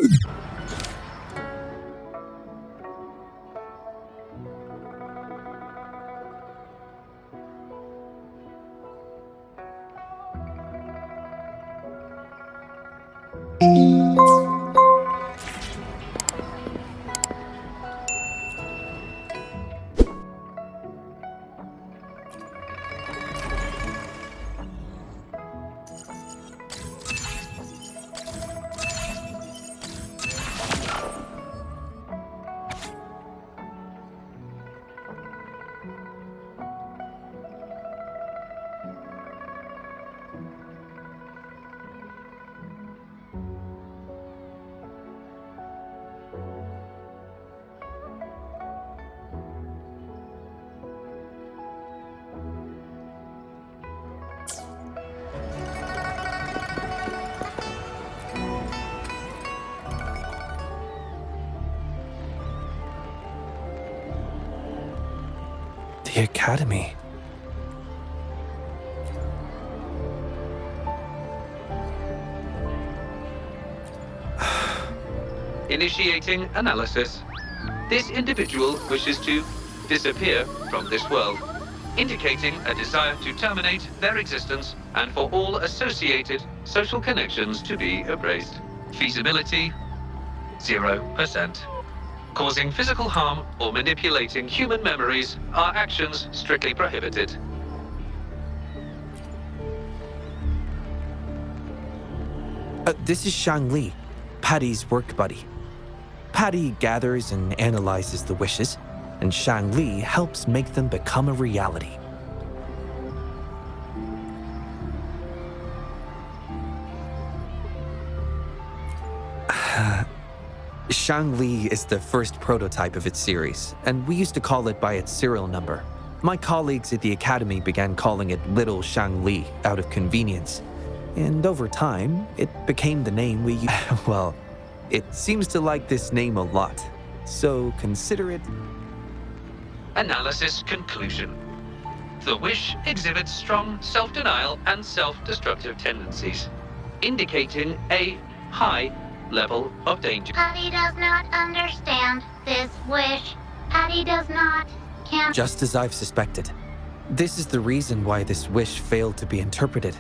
The Academy. Initiating analysis. This individual wishes to disappear from this world, indicating a desire to terminate their existence and for all associated social connections to be erased. Feasibility, 0%. Causing physical harm or manipulating human memories are actions strictly prohibited. This is Shang Li, Patty's work buddy. Patty gathers and analyzes the wishes, and Shang Li helps make them become a reality. Shang Li is the first prototype of its series, and we used to call it by its serial number. My colleagues at the Academy began calling it Little Shang Li out of convenience, and over time, it became the name we use. Well, it seems to like this name a lot, so consider it... Analysis conclusion. The wish exhibits strong self-denial and self-destructive tendencies, indicating a high level of danger. Patty does not understand this wish. Patty does not, can't... Just as I've suspected. This is the reason why this wish failed to be interpreted.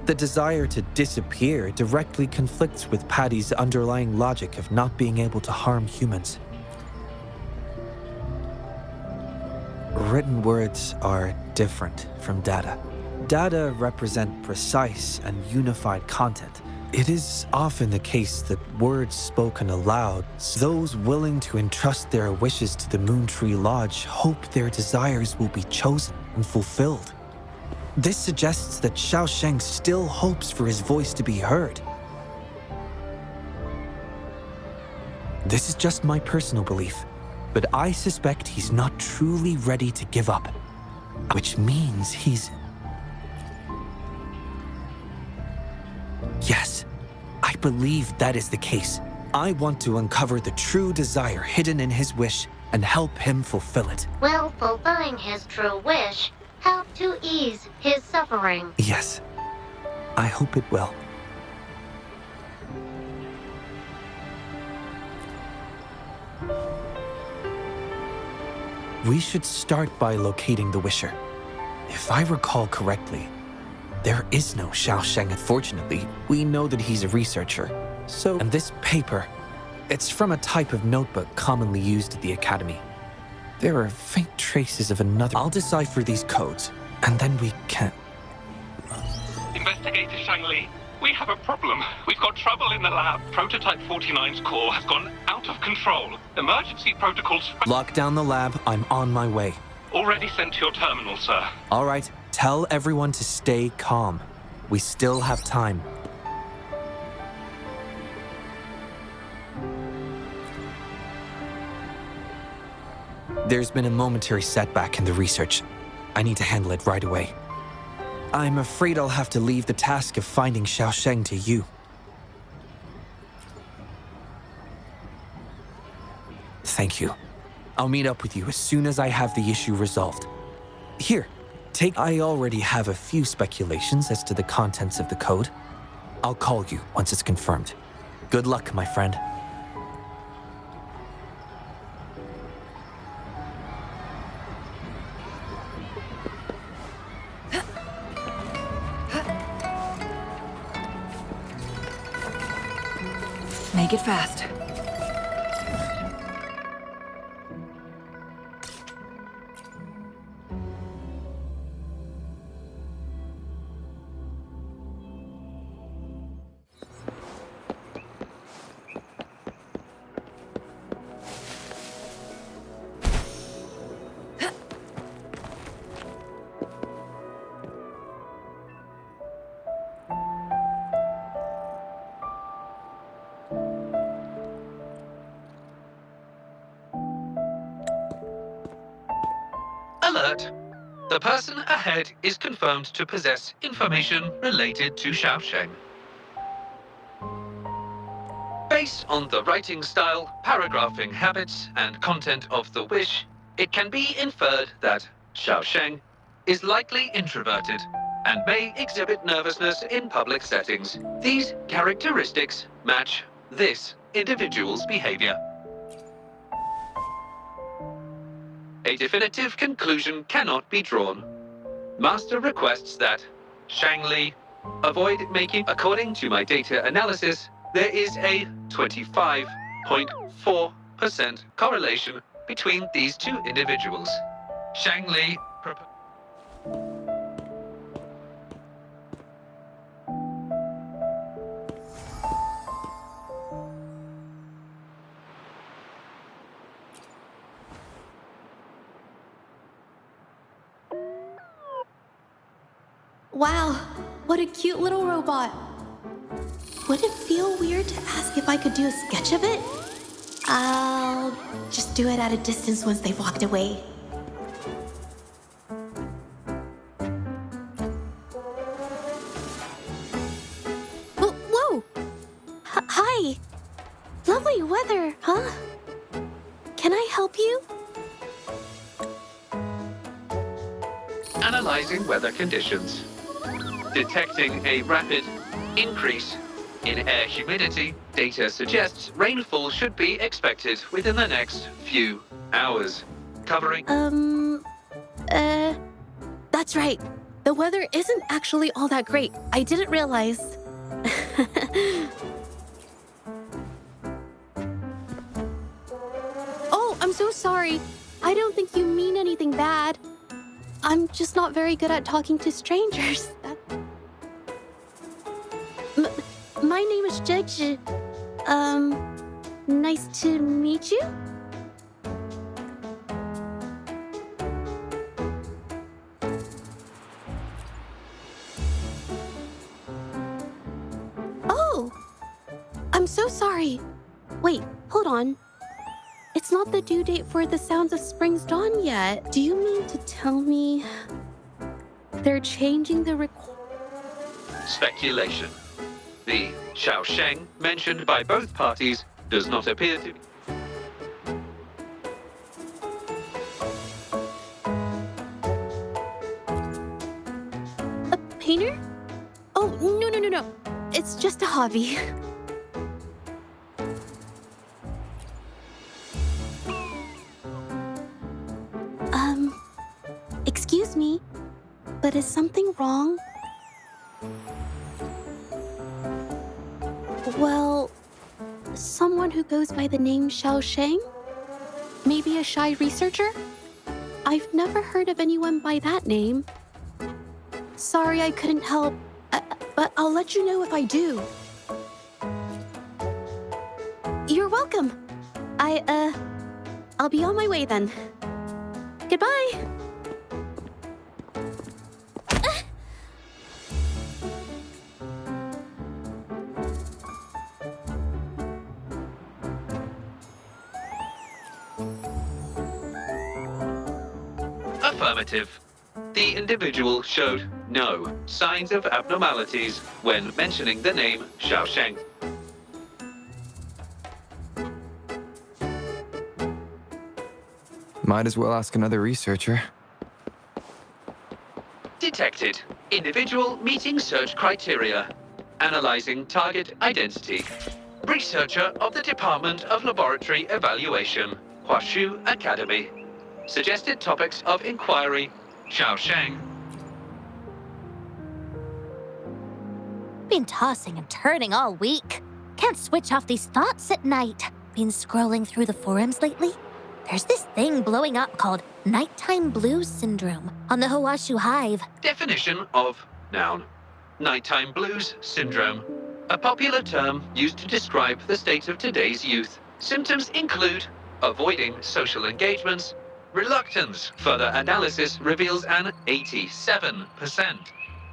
The desire to disappear directly conflicts with Patty's underlying logic of not being able to harm humans. Written words are different from data. Data represent precise and unified content. It is often the case that words spoken aloud, those willing to entrust their wishes to the Moontree Lodge hope their desires will be chosen and fulfilled. This suggests that Xiaosheng still hopes for his voice to be heard. This is just my personal belief, but I suspect he's not truly ready to give up, which means he's... Yes, I believe that is the case. I want to uncover the true desire hidden in his wish and help him fulfill it. Will fulfilling his true wish help to ease his suffering? Yes, I hope it will. We should start by locating the wisher. If I recall correctly, there is no Xiaosheng. Fortunately, we know that he's a researcher. So, and this paper, it's from a type of notebook commonly used at the Academy. There are faint traces of another. I'll decipher these codes, and then we can... Investigator Shang Li, we have a problem. We've got trouble in the lab. Prototype 49's core has gone out of control. Emergency protocols... Lock down the lab. I'm on my way. Already sent to your terminal, sir. All right, tell everyone to stay calm. We still have time. There's been a momentary setback in the research. I need to handle it right away. I'm afraid I'll have to leave the task of finding Xiaosheng to you. Thank you. I'll meet up with you as soon as I have the issue resolved. Here, take... I already have a few speculations as to the contents of the code. I'll call you once it's confirmed. Good luck, my friend. Make it fast. Alert! The person ahead is confirmed to possess information related to Xiaosheng. Based on the writing style, paragraphing habits, and content of the wish, it can be inferred that Xiaosheng is likely introverted and may exhibit nervousness in public settings. These characteristics match this individual's behavior. A definitive conclusion cannot be drawn. Master requests that Shang Li avoid making. According to my data analysis, there is a 25.4% correlation between these two individuals. Shang Li. Wow, what a cute little robot. Would it feel weird to ask if I could do a sketch of it? I'll just do it at a distance once they've walked away. Whoa! Hi! Lovely weather, huh? Can I help you? Analyzing weather conditions. Detecting a rapid increase in air humidity, data suggests rainfall should be expected within the next few hours, covering... That's right. The weather isn't actually all that great. I didn't realize. Oh, I'm so sorry. I don't think you mean anything bad. I'm just not very good at talking to strangers. My name is Zhezhi. Nice to meet you? Oh! I'm so sorry. Wait, hold on. It's not the due date for The Sounds of Spring's Dawn yet. Do you mean to tell me they're changing the Speculation. The Xiaosheng mentioned by both parties does not appear to be... A painter? Oh, no. It's just a hobby. Excuse me, but is something wrong? Well, someone who goes by the name Xiaosheng? Maybe a shy researcher? I've never heard of anyone by that name. Sorry I couldn't help, but I'll let you know if I do. You're welcome. I'll be on my way then. Goodbye. Affirmative. The individual showed no signs of abnormalities when mentioning the name Xiaosheng. Might as well ask another researcher. Detected. Individual meeting search criteria. Analyzing target identity. researcher of the Department of Laboratory Evaluation, Huashu Academy. Suggested topics of inquiry, Xiaosheng. Been tossing and turning all week. Can't switch off these thoughts at night. Been scrolling through the forums lately. There's this thing blowing up called nighttime blues syndrome on the Huashu Hive. Definition of noun. Nighttime blues syndrome. A popular term used to describe the state of today's youth. Symptoms include avoiding social engagements, reluctance. Further analysis reveals an 87%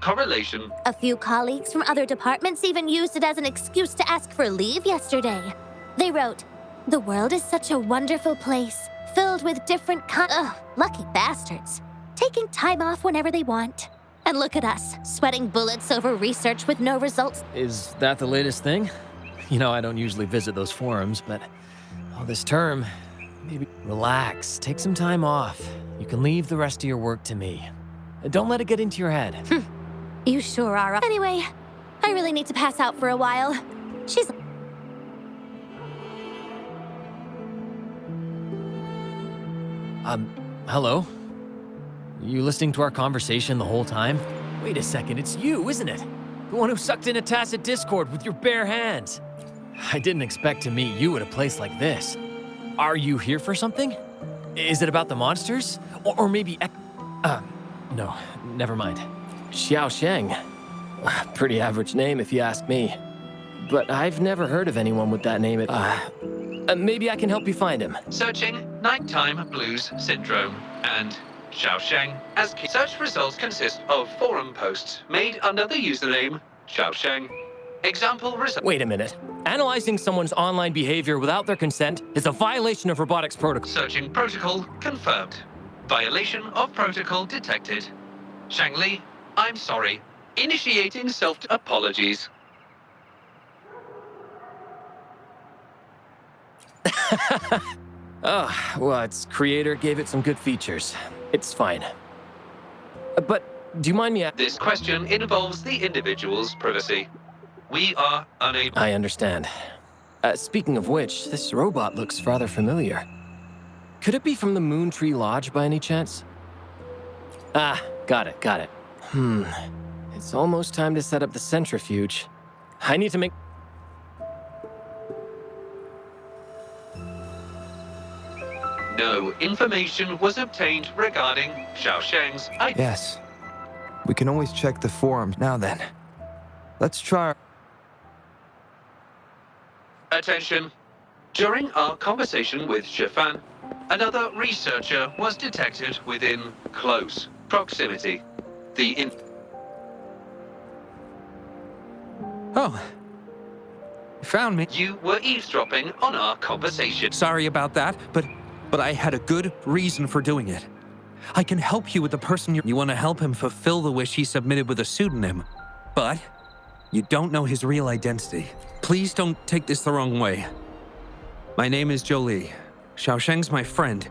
correlation. A few colleagues from other departments even used it as an excuse to ask for leave yesterday. They wrote, "The world is such a wonderful place, filled with different lucky bastards, taking time off whenever they want. And look at us, sweating bullets over research with no results." Is that the latest thing? You know, I don't usually visit those forums, but this term, maybe relax, take some time off. You can leave the rest of your work to me. Don't let it get into your head. You sure are. Anyway, I really need to pass out for a while. She's... Hello? You listening to our conversation the whole time? Wait a second, it's you, isn't it? The one who sucked in a tacit discord with your bare hands. I didn't expect to meet you at a place like this. Are you here for something? Is it about the monsters? Or maybe... no, never mind. Xiaosheng. Pretty average name if you ask me. But I've never heard of anyone with that name. Maybe I can help you find him. Searching nighttime blues syndrome and Xiaosheng as key. Search results consist of forum posts made under the username Xiaosheng. Example result. Wait a minute. Analyzing someone's online behavior without their consent is a violation of robotics protocol. Searching protocol confirmed. Violation of protocol detected. Shang Li, I'm sorry. Initiating self-apologies. Well, its creator gave it some good features. It's fine. But do you mind me This question involves the individual's privacy. We are unable... I understand. Speaking of which, this robot looks rather familiar. Could it be from the Moontree Lodge by any chance? Got it. It's almost time to set up the centrifuge. I need to make... No information was obtained regarding Xiaosheng's... Yes. We can always check the forums. Now then, let's try... Attention. During our conversation with Shifan, another researcher was detected within close proximity. Oh. You found me. You were eavesdropping on our conversation. Sorry about that, but I had a good reason for doing it. I can help you with the person you want to help him fulfill the wish he submitted with a pseudonym, but you don't know his real identity. Please don't take this the wrong way. My name is Zhezhi. Xiaosheng's my friend,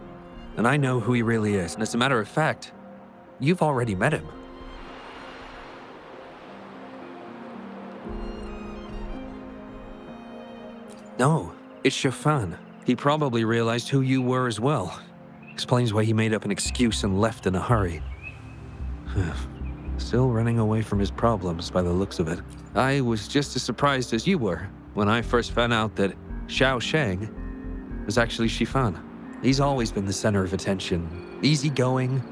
and I know who he really is. And as a matter of fact, you've already met him. No, it's Shifan. He probably realized who you were as well. Explains why he made up an excuse and left in a hurry. Still running away from his problems by the looks of it. I was just as surprised as you were when I first found out that Xiaosheng was actually Shifan. He's always been the center of attention. Easygoing,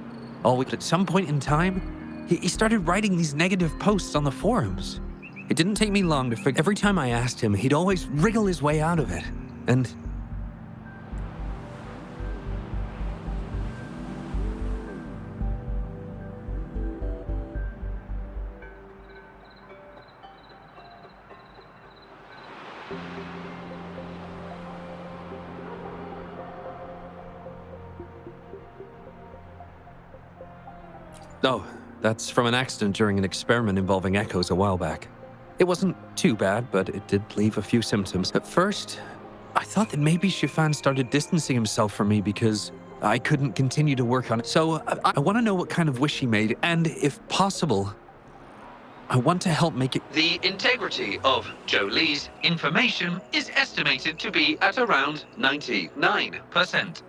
always. At some point in time, he started writing these negative posts on the forums. It didn't take me long to figure. Every time I asked him, he'd always wriggle his way out of it. And oh, that's from an accident during an experiment involving echoes a while back. It wasn't too bad, but it did leave a few symptoms. At first, I thought that maybe Shifan started distancing himself from me because I couldn't continue to work on it. So I want to know what kind of wish he made, and if possible, I want to help make it... The integrity of Jolie's information is estimated to be at around 99%.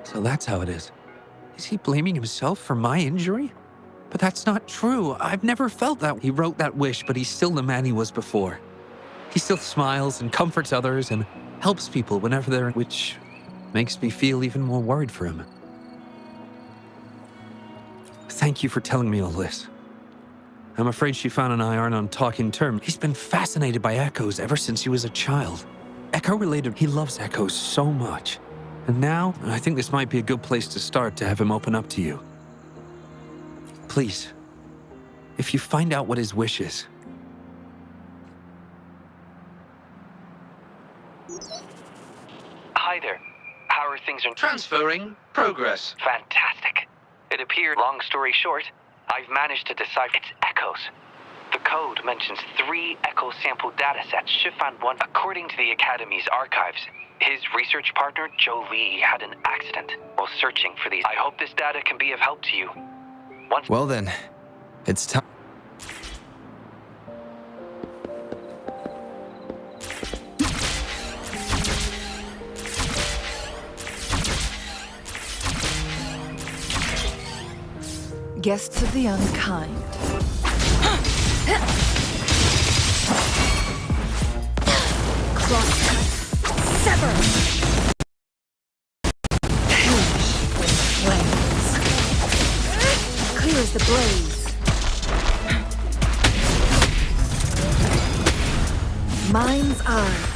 So that's how it is. Is he blaming himself for my injury? But that's not true. I've never felt that. He wrote that wish, but he's still the man he was before. He still smiles and comforts others and helps people whenever they're... which makes me feel even more worried for him. Thank you for telling me all this. I'm afraid Shifan and I aren't on talking terms. He's been fascinated by echoes ever since he was a child. Echo-related, he loves echoes so much. And now, I think this might be a good place to start to have him open up to you. Please, if you find out what his wish is. Hi there. How are things in... Transferring progress. Fantastic. It appeared, long story short, I've managed to decipher its echoes. The code mentions 3 echo sample datasets Shifan 1. According to the Academy's archives, his research partner, Jolie, had an accident while searching for these. I hope this data can be of help to you. Well then, it's time. Guests of the unkind. Crosscut. Sever! Perish with flames. Clear as the blaze. Mind's eye.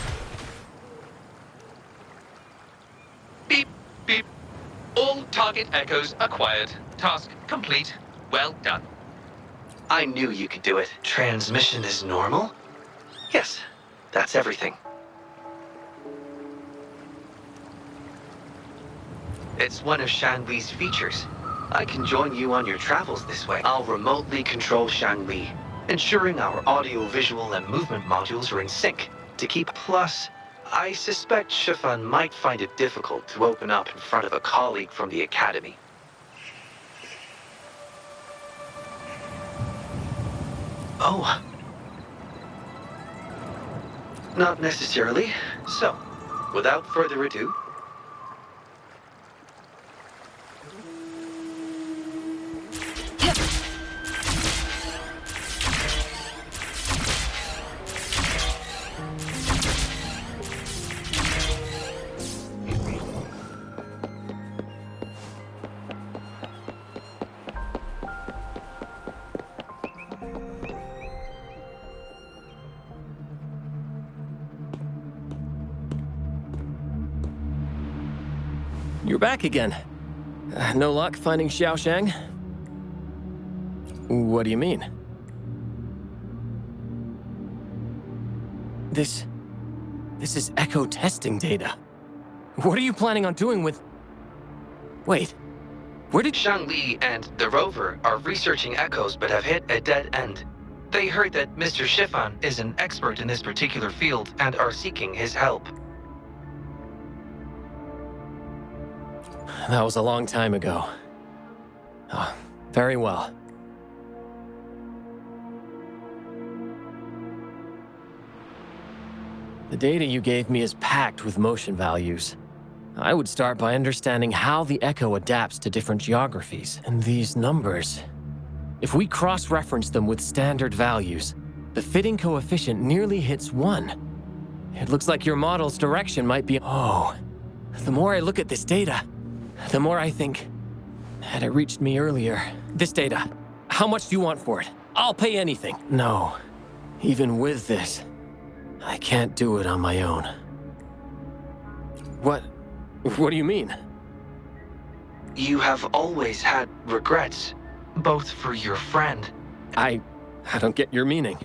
Beep, beep. All target echoes acquired. Task complete. Well done. I knew you could do it. Transmission is normal? Yes, that's everything. It's one of Shanli's features. I can join you on your travels this way. I'll remotely control Shanli, ensuring our audio, visual, and movement modules are in sync to keep... Plus, I suspect Shifan might find it difficult to open up in front of a colleague from the Academy. Oh. Not necessarily. So, without further ado... You're back again. No luck finding Xiaoshang? What do you mean? This is echo testing data. What are you planning on doing with... Wait, where did... Shanli and the rover are researching echoes but have hit a dead end. They heard that Mr. Shifan is an expert in this particular field and are seeking his help. That was a long time ago. Oh, very well. The data you gave me is packed with motion values. I would start by understanding how the echo adapts to different geographies. And these numbers, if we cross-reference them with standard values, the fitting coefficient nearly hits 1. It looks like your model's direction might be... Oh, the more I look at this data, the more I think, had it reached me earlier. This data, how much do you want for it? I'll pay anything. No, even with this, I can't do it on my own. What do you mean? You have always had regrets, both for your friend. I don't get your meaning.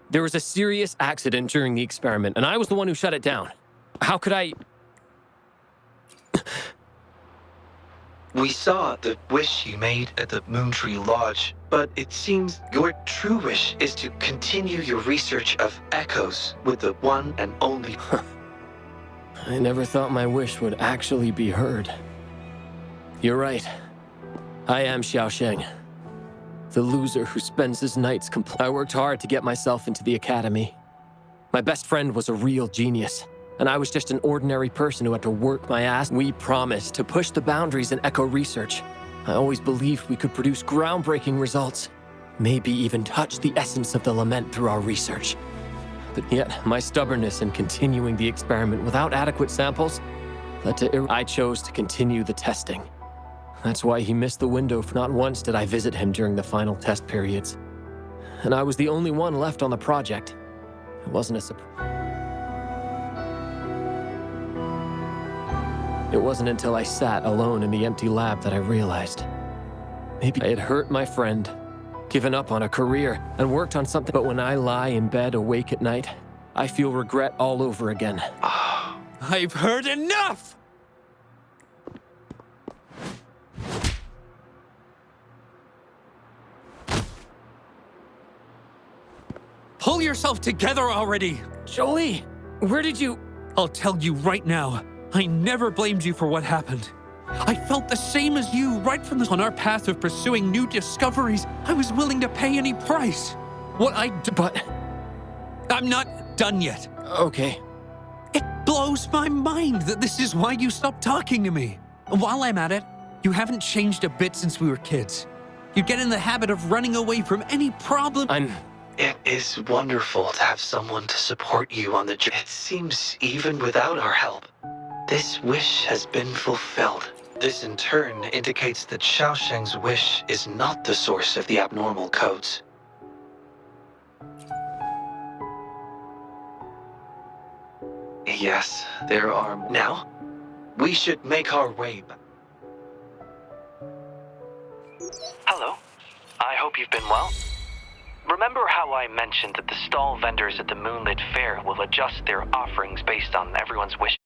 There was a serious accident during the experiment, and I was the one who shut it down. How could I... We saw the wish you made at the Moontree Lodge, but it seems your true wish is to continue your research of echoes with the one and only... I never thought my wish would actually be heard. You're right. I am Xiaosheng. The loser who spends his nights I worked hard to get myself into the academy. My best friend was a real genius, and I was just an ordinary person who had to work my ass. We promised to push the boundaries in echo research. I always believed we could produce groundbreaking results, maybe even touch the essence of the lament through our research. But yet, my stubbornness in continuing the experiment without adequate samples led to I chose to continue the testing. That's why he missed the window. Not once did I visit him during the final test periods. And I was the only one left on the project. It wasn't a surprise. It wasn't until I sat alone in the empty lab that I realized. Maybe I had hurt my friend, given up on a career, and worked on something. But when I lie in bed awake at night, I feel regret all over again. I've heard enough! Pull yourself together already! Jolie, where did you... I'll tell you right now, I never blamed you for what happened. I felt the same as you right from on our path of pursuing new discoveries. I was willing to pay any price. But I'm not done yet. Okay. It blows my mind that this is why you stopped talking to me. And while I'm at it, you haven't changed a bit since we were kids. You get in the habit of running away from any problem. It is wonderful to have someone to support you on the journey. It seems even without our help, this wish has been fulfilled. This in turn indicates that Xiaosheng's wish is not the source of the abnormal codes. Yes, there are. Now, we should make our way back. Hello. I hope you've been well. Remember how I mentioned that the stall vendors at the Moonlit Fair will adjust their offerings based on everyone's wish?